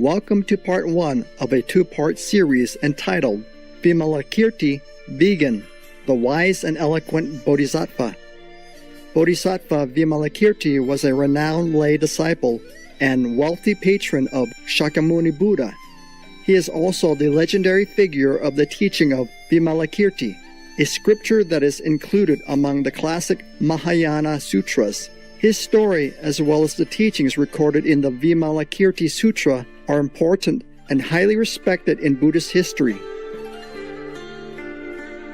Welcome to part 1 of a 2-part series entitled Vimalakirti Vegan, the Wise and Eloquent Bodhisattva. Bodhisattva Vimalakirti was a renowned lay disciple and wealthy patron of Shakyamuni Buddha. He is also the legendary figure of the teaching of Vimalakirti, a scripture that is included among the classic Mahayana Sutras. His story, as well as the teachings recorded in the Vimalakirti Sutra, are important and highly respected in Buddhist history.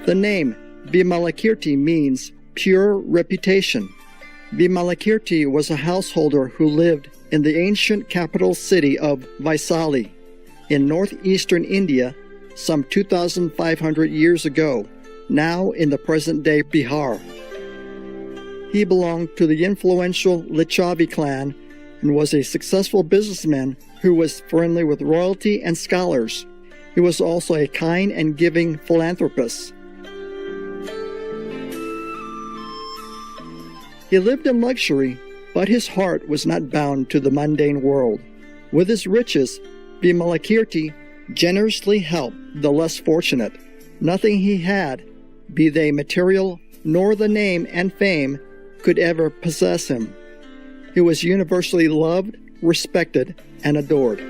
The name Vimalakirti means pure reputation. Vimalakirti was a householder who lived in the ancient capital city of Vaisali in northeastern India some 2,500 years ago, now in the present-day Bihar. He belonged to the influential Lichavi clan and was a successful businessman who was friendly with royalty and scholars. He was also a kind and giving philanthropist. He lived in luxury, but his heart was not bound to the mundane world. With his riches, Vimalakirti generously helped the less fortunate. Nothing he had, be they material nor the name and fame, could ever possess him. He was universally loved, respected, and adored.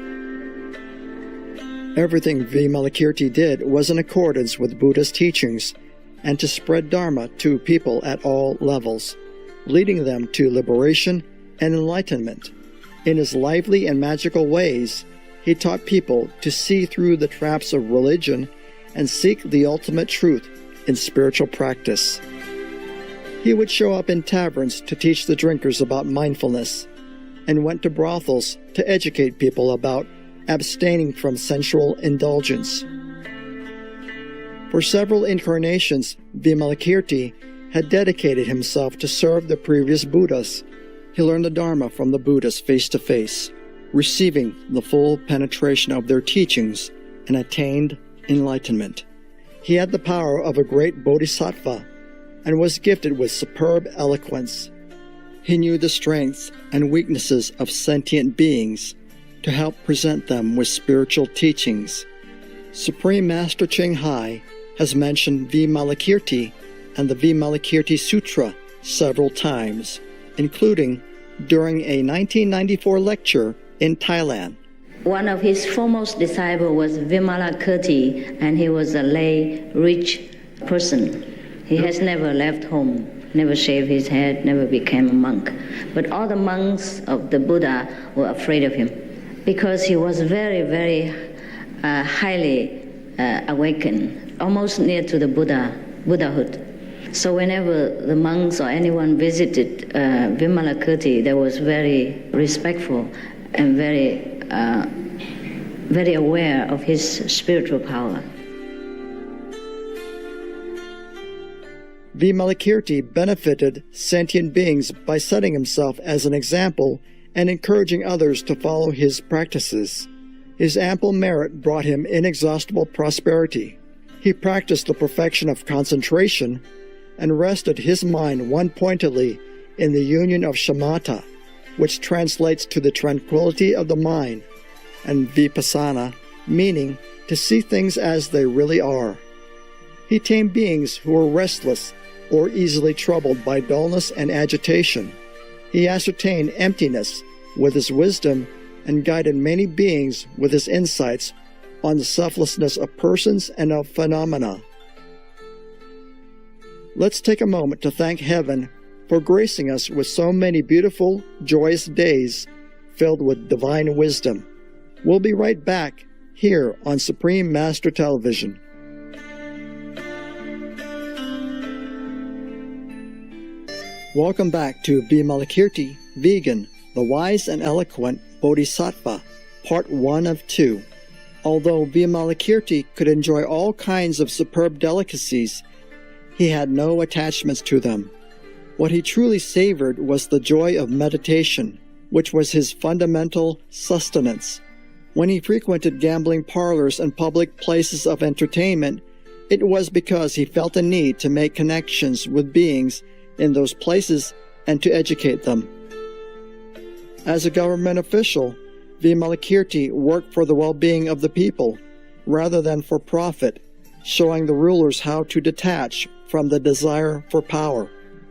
Everything Vimalakirti did was in accordance with Buddha's teachings and to spread Dharma to people at all levels, leading them to liberation and enlightenment. In his lively and magical ways, he taught people to see through the traps of religion and seek the ultimate truth in spiritual practice. He would show up in taverns to teach the drinkers about mindfulness, and went to brothels to educate people about abstaining from sensual indulgence. For several incarnations, Vimalakirti had dedicated himself to serve the previous Buddhas. He learned the Dharma from the Buddhas face to face, receiving the full penetration of their teachings, and attained enlightenment. He had the power of a great bodhisattva and was gifted with superb eloquence. He knew the strengths and weaknesses of sentient beings to help present them with spiritual teachings. Supreme Master Thanh Hải has mentioned Vimalakirti and the Vimalakirti Sutra several times, including during a 1994 lecture in Thailand. One of his foremost disciples was Vimalakirti, and he was a lay, rich person. He has never left home, never shaved his head, never became a monk. But all the monks of the Buddha were afraid of him because he was very, very highly awakened, almost near to the Buddhahood. So whenever the monks or anyone visited Vimalakirti, they was very respectful and very aware of his spiritual power. Vimalakirti benefited sentient beings by setting himself as an example and encouraging others to follow his practices. His ample merit brought him inexhaustible prosperity. He practiced the perfection of concentration and rested his mind one-pointedly in the union of shamatha, which translates to the tranquility of the mind, and vipassana, meaning to see things as they really are. He tamed beings who were restless or easily troubled by dullness and agitation. He ascertained emptiness with his wisdom and guided many beings with his insights on the selflessness of persons and of phenomena. Let's take a moment to thank Heaven for gracing us with so many beautiful, joyous days filled with divine wisdom. We'll be right back here on Supreme Master Television. Welcome back to Vimalakirti Vegan, the Wise and Eloquent Bodhisattva, Part 1 of 2. Although Vimalakirti could enjoy all kinds of superb delicacies, he had no attachments to them. What he truly savored was the joy of meditation, which was his fundamental sustenance. When he frequented gambling parlors and public places of entertainment, it was because he felt a need to make connections with beings in those places and to educate them. As a government official, Vimalakirti worked for the well-being of the people rather than for profit, showing the rulers how to detach from the desire for power.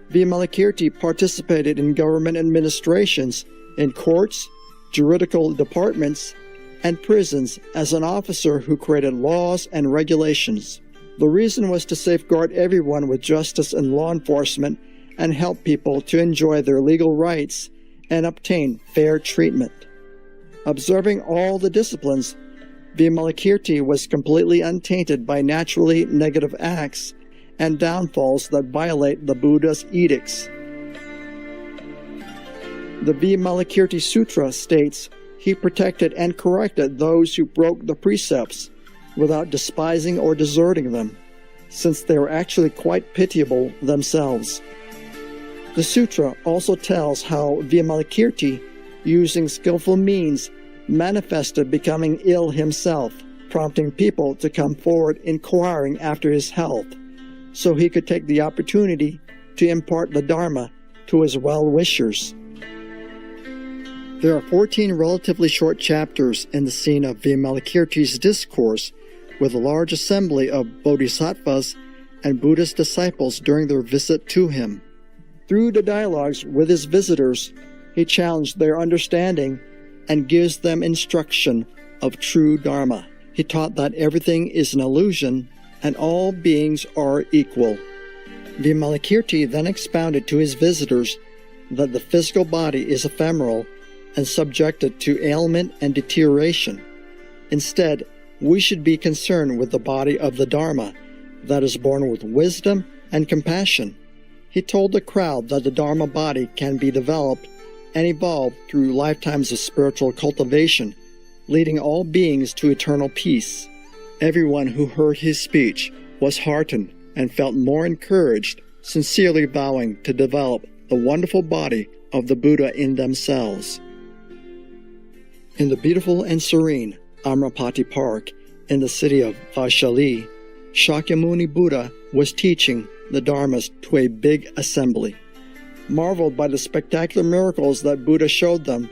Vimalakirti participated in government administrations, in courts, juridical departments, and prisons as an officer who created laws and regulations. The reason was to safeguard everyone with justice and law enforcement and help people to enjoy their legal rights and obtain fair treatment. Observing all the disciplines, Vimalakirti was completely untainted by naturally negative acts and downfalls that violate the Buddha's edicts. The Vimalakirti Sutra states he protected and corrected those who broke the precepts without despising or deserting them, since they were actually quite pitiable themselves. The sutra also tells how Vimalakirti, using skillful means, manifested becoming ill himself, prompting people to come forward inquiring after his health, so he could take the opportunity to impart the Dharma to his well-wishers. There are 14 relatively short chapters in the scene of Vimalakirti's discourse with a large assembly of bodhisattvas and Buddhist disciples during their visit to him. Through the dialogues with his visitors, he challenged their understanding and gives them instruction of true Dharma. He taught that everything is an illusion and all beings are equal. Vimalakirti then expounded to his visitors that the physical body is ephemeral and subjected to ailment and deterioration. Instead, we should be concerned with the body of the Dharma that is born with wisdom and compassion. He told the crowd that the Dharma body can be developed and evolved through lifetimes of spiritual cultivation, leading all beings to eternal peace. Everyone who heard his speech was heartened and felt more encouraged, sincerely vowing to develop the wonderful body of the Buddha in themselves. In the beautiful and serene Amrapati Park in the city of Vaishali, Shakyamuni Buddha was teaching the Dharmas to a big assembly. Marveled by the spectacular miracles that Buddha showed them,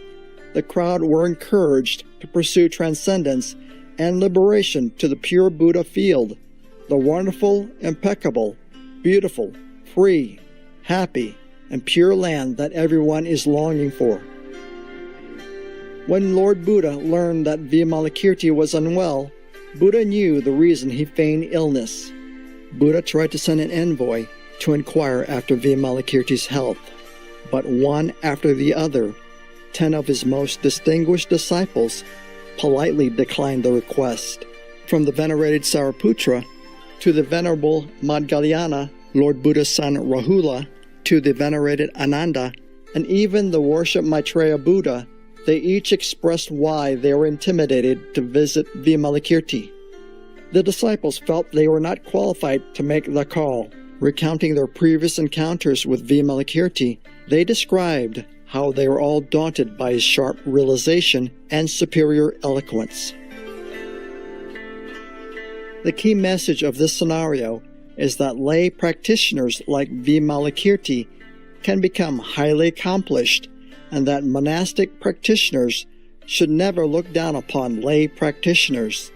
the crowd were encouraged to pursue transcendence and liberation to the pure Buddha field, the wonderful, impeccable, beautiful, free, happy, and pure land that everyone is longing for. When Lord Buddha learned that Vimalakirti was unwell, Buddha knew the reason he feigned illness. Buddha tried to send an envoy to inquire after Vimalakirti's health, but one after the other, 10 of his most distinguished disciples politely declined the request. From the venerated Sariputra to the venerable Madhyayana, Lord Buddha's son Rahula, to the venerated Ananda, and even the worshipped Maitreya Buddha, they each expressed why they were intimidated to visit Vimalakirti. The disciples felt they were not qualified to make the call. Recounting their previous encounters with Vimalakirti, they described how they were all daunted by his sharp realization and superior eloquence. The key message of this scenario is that lay practitioners like Vimalakirti can become highly accomplished, and that monastic practitioners should never look down upon lay practitioners.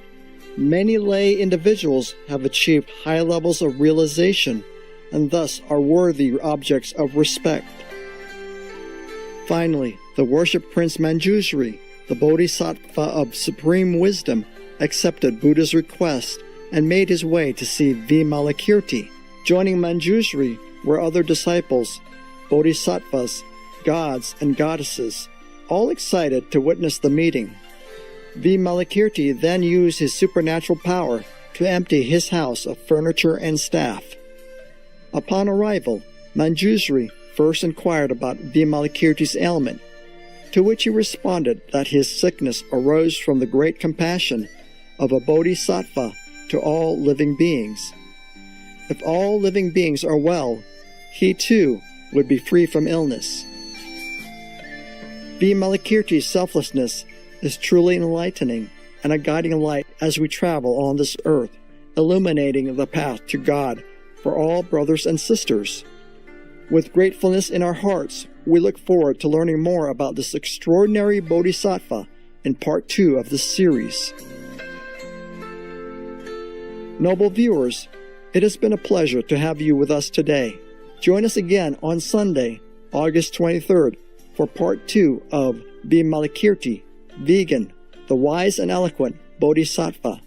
Many lay individuals have achieved high levels of realization and thus are worthy objects of respect. Finally, the worshipped Prince Manjushri, the Bodhisattva of supreme wisdom, accepted Buddha's request and made his way to see Vimalakirti. Joining Manjushri were other disciples, bodhisattvas, gods and goddesses, all excited to witness the meeting. Vimalakirti then used his supernatural power to empty his house of furniture and staff. Upon arrival, Manjushri first inquired about Vimalakirti's ailment, to which he responded that his sickness arose from the great compassion of a bodhisattva to all living beings. If all living beings are well, he too would be free from illness. Vimalakirti's selflessness is truly enlightening and a guiding light as we travel on this earth, illuminating the path to God for all brothers and sisters. With gratefulness in our hearts, we look forward to learning more about this extraordinary bodhisattva in part 2 of this series. Noble viewers, it has been a pleasure to have you with us today. Join us again on Sunday, August 23rd, for part 2 of Vimalakirti, Vegan, the Wise and Eloquent Bodhisattva.